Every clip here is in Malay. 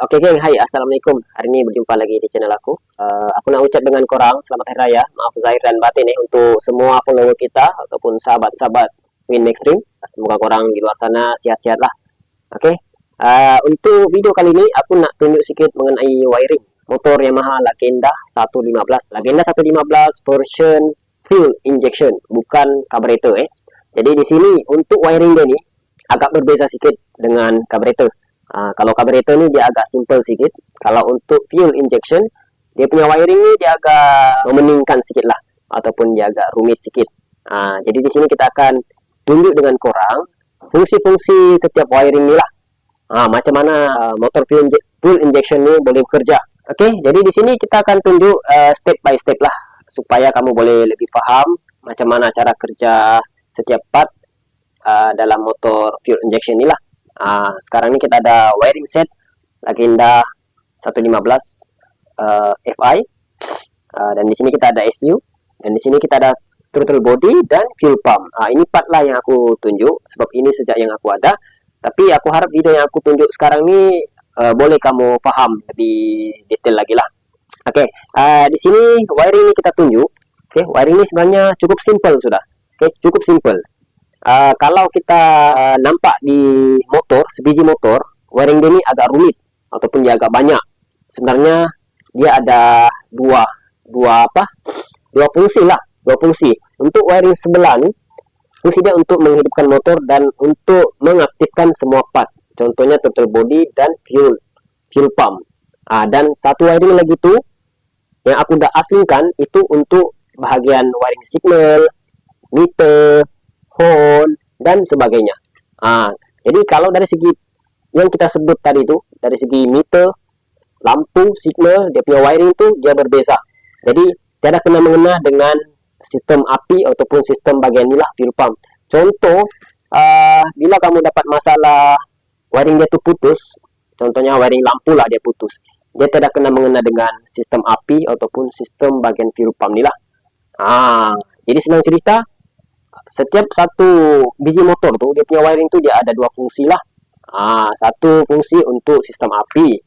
Oke geng, hai assalamualaikum. Hari ini berjumpa lagi di channel aku. Aku nak ucap dengan korang selamat hari raya, maaf zahir dan batin untuk semua follower kita ataupun sahabat-sahabat Win Extreme. Semoga korang di luar sana sehat-sehat lah. Oke. Untuk video kali ini aku nak tunjuk sedikit mengenai wiring motor Yamaha Lagenda 115. Lagenda 115 version fuel injection, bukan carburetor Jadi di sini untuk wiring dia ni agak berbeza sedikit dengan carburetor. Kalau carburetor ni dia agak simple sedikit. Kalau untuk fuel injection, dia punya wiring ni dia agak memeningkan sedikit lah, ataupun dia agak rumit sedikit. Jadi di sini kita akan tunjuk dengan korang fungsi-fungsi setiap wiring ni lah. Macam mana motor fuel injection ni boleh bekerja. Okey, jadi di sini kita akan tunjuk step by step lah, supaya kamu boleh lebih faham macam mana cara kerja setiap part dalam motor fuel injection ni lah. Sekarang ni kita ada wiring set Lagenda 115 FI, dan di sini kita ada SU, dan di sini kita ada throttle body dan fuel pump. Ini part lah yang aku tunjuk, sebab ini sejak yang aku ada. Tapi aku harap video yang aku tunjuk sekarang ni boleh kamu faham lebih detail lagi lah. Oke, di sini wiring ini kita tunjuk. Oke, wiring ini sebenarnya cukup simple sudah. Oke, cukup simple. Kalau kita nampak di motor, sebiji motor, wiring dia ni agak rumit ataupun dia agak banyak. Sebenarnya dia ada dua fungsi lah, dua fungsi. Untuk wiring sebelah ni, fungsi dia untuk menghidupkan motor dan untuk mengaktifkan semua part. Contohnya throttle body dan fuel pump. Dan satu wiring lagi tu yang aku dah asingkan itu untuk bahagian wiring signal, meter, horn dan sebagainya. Jadi kalau dari segi yang kita sebut tadi itu, dari segi meter, lampu, signal, dia punya wiring tu dia berbeza. Jadi tiada kena mengena dengan sistem api ataupun sistem bagian inilah fuel pump. Contoh, bila kamu dapat masalah wiring dia tu putus, contohnya wiring lampu lah dia putus, dia tidak kena mengena dengan sistem api ataupun sistem bagian fuel pump ni lah. Jadi senang cerita, setiap satu biji motor tu dia punya wiring tu dia ada dua fungsi lah. Satu fungsi untuk sistem api,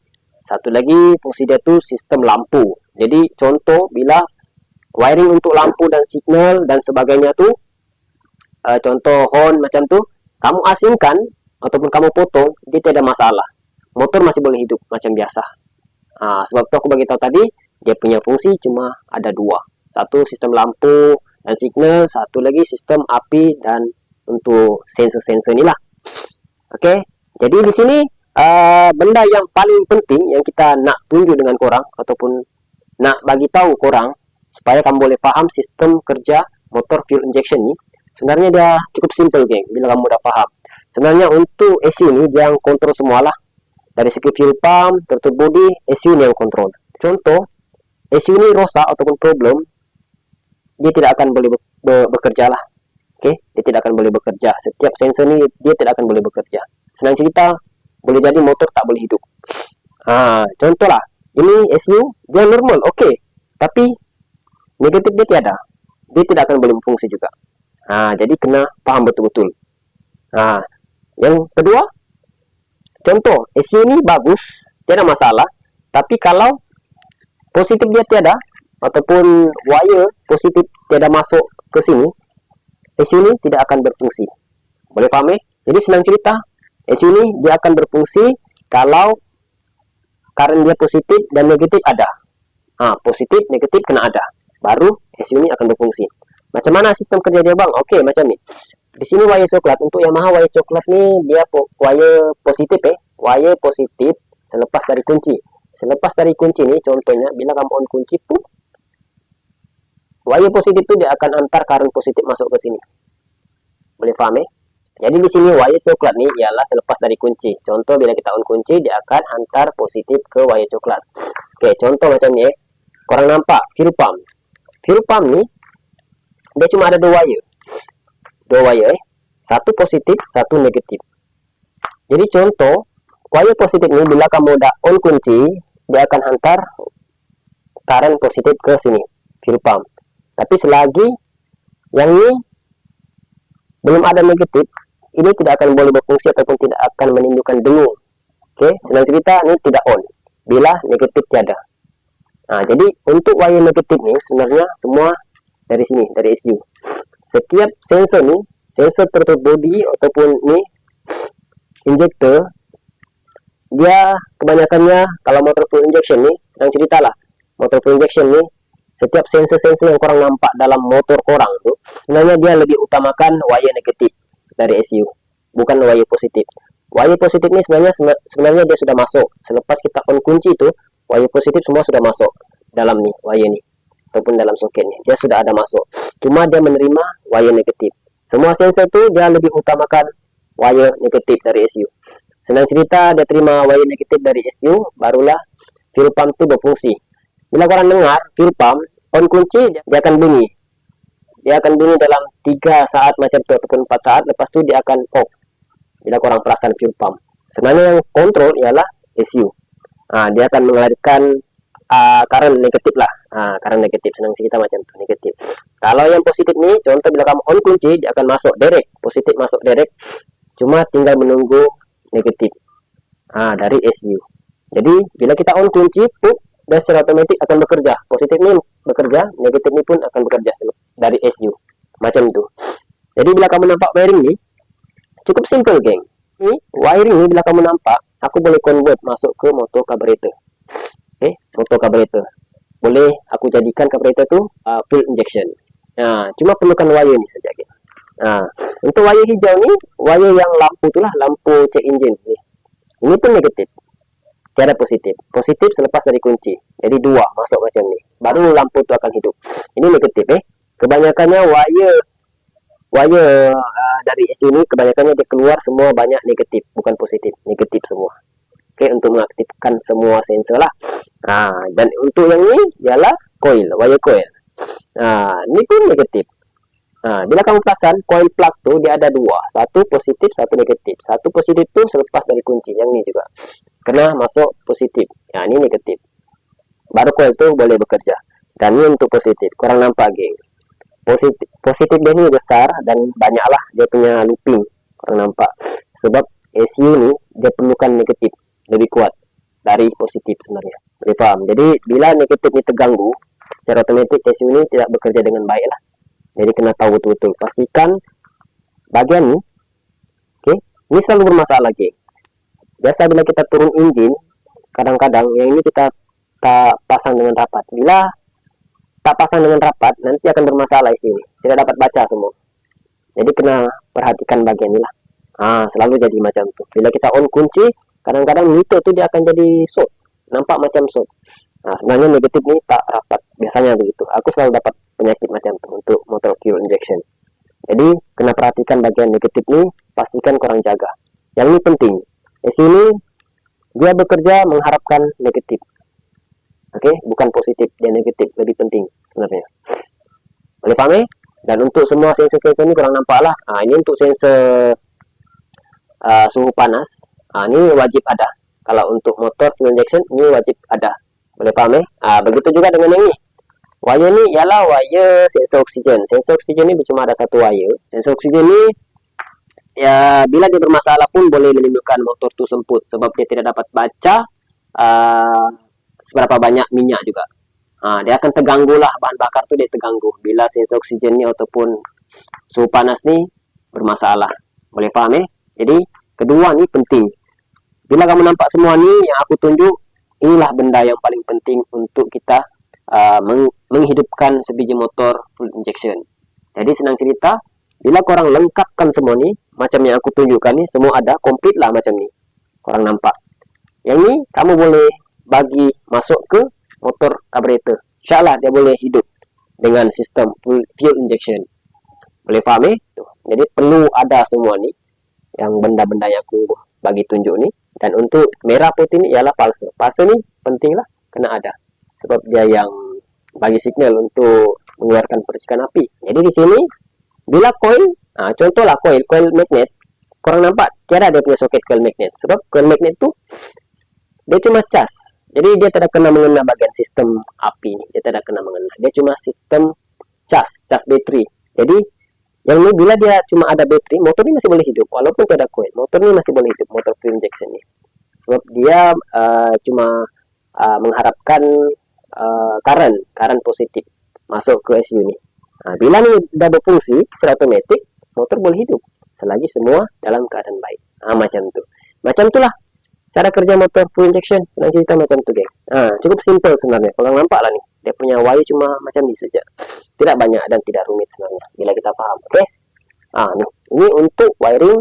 satu lagi fungsi dia tu sistem lampu. Jadi contoh bila wiring untuk lampu dan signal dan sebagainya tu, contoh horn macam tu, kamu asingkan ataupun kamu potong, dia tidak ada masalah, motor masih boleh hidup macam biasa. Sebab tu aku bagi tahu tadi, dia punya fungsi cuma ada dua, satu sistem lampu dan signal, satu lagi sistem api dan untuk sensor-sensor ni lah. Oke, jadi di sini benda yang paling penting yang kita nak tunjuk dengan korang ataupun nak bagi tahu korang supaya kamu boleh faham sistem kerja motor fuel injection ni, sebenarnya dia cukup simple geng. Bila kamu dah faham, sebenarnya untuk SU ni dia yang kontrol semualah. Dari segi fuel pump, throttle body, SU ni yang kontrol. Contoh, SU ni rosak ataupun problem, dia tidak akan boleh bekerja lah. Oke, dia tidak akan boleh bekerja. Setiap sensor ni dia tidak akan boleh bekerja. Senang cerita, boleh jadi motor tak boleh hidup. Contoh lah, ini SU dia normal, oke, tapi negatif dia tiada, dia tidak akan boleh berfungsi juga. Jadi kena paham betul-betul. Yang kedua, contoh SU ni bagus, tiada masalah, tapi kalau positif dia tiada ataupun wire positif tiada masuk ke sini, SU ni tidak akan berfungsi. Boleh faham Jadi senang cerita, SU ni dia akan berfungsi kalau current dia positif dan negatif ada. Positif, negatif kena ada, baru SU ni akan berfungsi. Macam mana sistem kerja dia bang? Oke, macam ni. Di sini wire coklat, untuk Yamaha wire coklat ni dia wire positif wire positif selepas dari kunci. Selepas dari kunci ni, contohnya bila kamu on kunci pun, wire positif itu dia akan antar current positif masuk ke sini. Boleh faham Jadi di sini wire coklat ni ialah selepas dari kunci. Contoh bila kita on kunci, dia akan antar positif ke wire coklat. Oke, contoh macam ni Korang nampak fuel pump. Fuel pump ni dia cuma ada dua wire. Satu positif, satu negatif. Jadi contoh, wire positif ni bila kamu dah on kunci, dia akan hantar current positif ke sini, fuel pump. Tapi selagi yang ini belum ada negatif, ini tidak akan boleh berfungsi ataupun tidak akan menimbulkan dengung Oke, senang cerita ini tidak on bila negatif tiada. Nah, jadi untuk wire negatif nih sebenarnya semua dari sini, dari ECU. Setiap sensor nih, sensor throttle body ataupun nih injector, dia kebanyakannya kalau motor full injection nih, senang cerita lah, motor full injection nih, setiap sensor-sensor yang korang nampak dalam motor korang tuh, sebenarnya dia lebih utamakan wire negatif dari ECU, bukan wire positif. Wire positif ini sebenarnya dia sudah masuk. Selepas kita on kunci itu, wire positif semua sudah masuk dalam nih wire nih ataupun dalam soketnya. Dia sudah ada masuk. Cuma dia menerima wire negatif. Semua sensor tuh dia lebih utamakan wire negatif dari ECU. Senang cerita dia terima wire negatif dari ECU, barulah fuel pump itu berfungsi. Bila korang dengar fuel pump on kunci, dia akan bunyi. Dia akan bunyi dalam 3 saat macam itu ataupun 4 saat, lepas itu dia akan off. Bila korang perasan fuel pump, sebenarnya yang kontrol ialah ECU. Dia akan mengalirkan current negatif lah. Current negatif, senang cerita macam itu, negatif. Kalau yang positif nih, contoh bila kamu on kunci, dia akan masuk direct, positif masuk direct, cuma tinggal menunggu negatif dari ECU. Jadi bila kita on kunci, dia secara otomatis akan bekerja. Positif ini bekerja, negatif ini pun akan bekerja dari ECU, macam itu. Jadi bila kamu nampak wiring nih, cukup simple, geng. Ini wiring ini bila kamu nampak, aku boleh convert masuk ke motor carburetor. Motor carburetor. Boleh aku jadikan carburetor itu full injection. Cuma perlukan wire ni saja, geng. Untuk wire hijau ni, wire yang lampu itulah, lampu check engine ni. Ini pun negatif. Tiada positif. Positif selepas dari kunci. Jadi 2 masuk macam ni. Baru lampu tu akan hidup. Ini negatif, Kebanyakannya wire dari ECU ini kebanyakannya dia keluar semua banyak negatif, bukan positif, negatif semua. Untuk mengaktifkan semua sensor lah. Dan untuk yang ini ialah coil, wire coil. Ini pun negatif. Bila kamu perasan coil plug tu dia ada 2, satu positif, satu negatif. Satu positif tu selepas dari kunci, yang ini juga kena masuk positif. Ini negatif. Baru coil tu boleh bekerja. Dan ini untuk positif. Korang nampak, geng. Positif dia ni besar dan banyaklah dia punya looping, korang nampak. Sebab ECU ni dia perlukan negatif lebih kuat dari positif sebenarnya. Boleh faham? Jadi bila negatif ni terganggu, secara otomatis ECU ni tidak bekerja dengan baik lah. Jadi kena tahu betul-betul. Pastikan bagian ni, ini selalu bermasalah, geng. Biasa bila kita turun engine, kadang-kadang yang ini kita tak pasang dengan rapat. Bila tak pasang dengan rapat, nanti akan bermasalah isi ini. Tidak dapat baca semua. Jadi kena perhatikan bagian ini lah. Selalu jadi macam tu. Bila kita on kunci, kadang-kadang meter tu dia akan jadi short. Nampak macam short. Sebenarnya negatif ni tak rapat. Biasanya begitu. Aku selalu dapat penyakit macam tu untuk motor fuel injection. Jadi kena perhatikan bagian negatif ni, pastikan korang jaga. Yang ini penting. ECU ini dia bekerja mengharapkan negatif. Bukan positif, dia negatif, lebih penting sebenarnya. Boleh paham? Dan untuk semua sensor-sensor ni korang nampak lah. Ini untuk sensor suhu panas. Ini wajib ada. Kalau untuk motor fuel injection, ini wajib ada. Boleh paham? Begitu juga dengan yang ini. Wire ni ialah wire sensor oksigen. Sensor oksigen ni cuma ada satu wire. Sensor oksigen ni bila dia bermasalah pun boleh menimbulkan motor tu semput. Sebab dia tidak dapat baca seberapa banyak minyak juga. Dia akan terganggu lah, bahan bakar tu dia terganggu bila sensor oksigen ni ataupun suhu panas ni bermasalah. Boleh faham? Jadi kedua ni penting. Bila kamu nampak semua ni yang aku tunjuk, inilah benda yang paling penting untuk kita menghidupkan sebiji motor full injection. Jadi senang cerita, bila korang lengkapkan semua ni, macam yang aku tunjukkan ni, semua ada, komplit lah macam ni. Korang nampak. Yang ni kamu boleh bagi masuk ke motor carburetor. InsyaAllah dia boleh hidup dengan sistem fuel injection. Boleh faham? Jadi perlu ada semua ni, yang benda-benda yang aku bagi tunjuk ni. Dan untuk merah putih ni ialah pulser. Pulser ni penting lah, kena ada. Sebab dia yang bagi signal untuk mengeluarkan percikan api. Jadi di sini, bila coil, contohlah coil magnet, korang nampak tiada dia punya soket coil magnet. Sebab coil magnet tu dia cuma cas. Jadi dia tidak kena mengena bagian sistem api ni. Dia tidak kena mengena. Dia cuma sistem cas bateri. Jadi yang ni bila dia cuma ada bateri, motor ni masih boleh hidup walaupun tidak ada coil. Motor ni masih boleh hidup, motor fuel injection ni. sebab dia cuma mengharapkan current positif masuk ke SU ni. Bila ni dah berfungsi secara otomatik, motor boleh hidup selagi semua dalam keadaan baik. Macam tu lah cara kerja motor full injection. Senang cerita macam tu, geng. Cukup simple sebenarnya. Kalau nampak lah ni, dia punya wire cuma macam ni saja. Tidak banyak dan tidak rumit sebenarnya bila kita paham. Okey. Nih, ini untuk wiring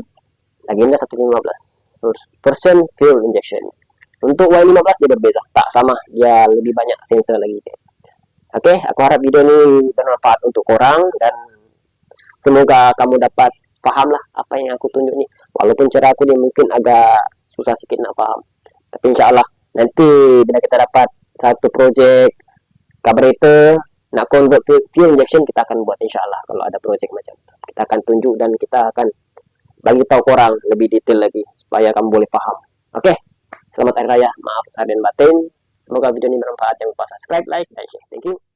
Agenda 115 version fuel injection. Untuk Y15 dia berbeza, tak sama, dia lebih banyak sensor lagi. Okey, aku harap video ni bermanfaat untuk korang dan semoga kamu dapat faham lah apa yang aku tunjuk ni. Walaupun cara aku dia mungkin agak susah sikit nak faham, tapi insyaAllah nanti bila kita dapat satu projek carburetor nak convert ke fuel injection, kita akan buat insyaAllah. Kalau ada projek macam tu, kita akan tunjuk dan kita akan bagi tahu korang lebih detail lagi supaya kamu boleh faham. Okey, selamat hari raya, maaf lahir dan batin. Semoga video ini bermanfaat. Jangan lupa subscribe, like, dan share. Thank you.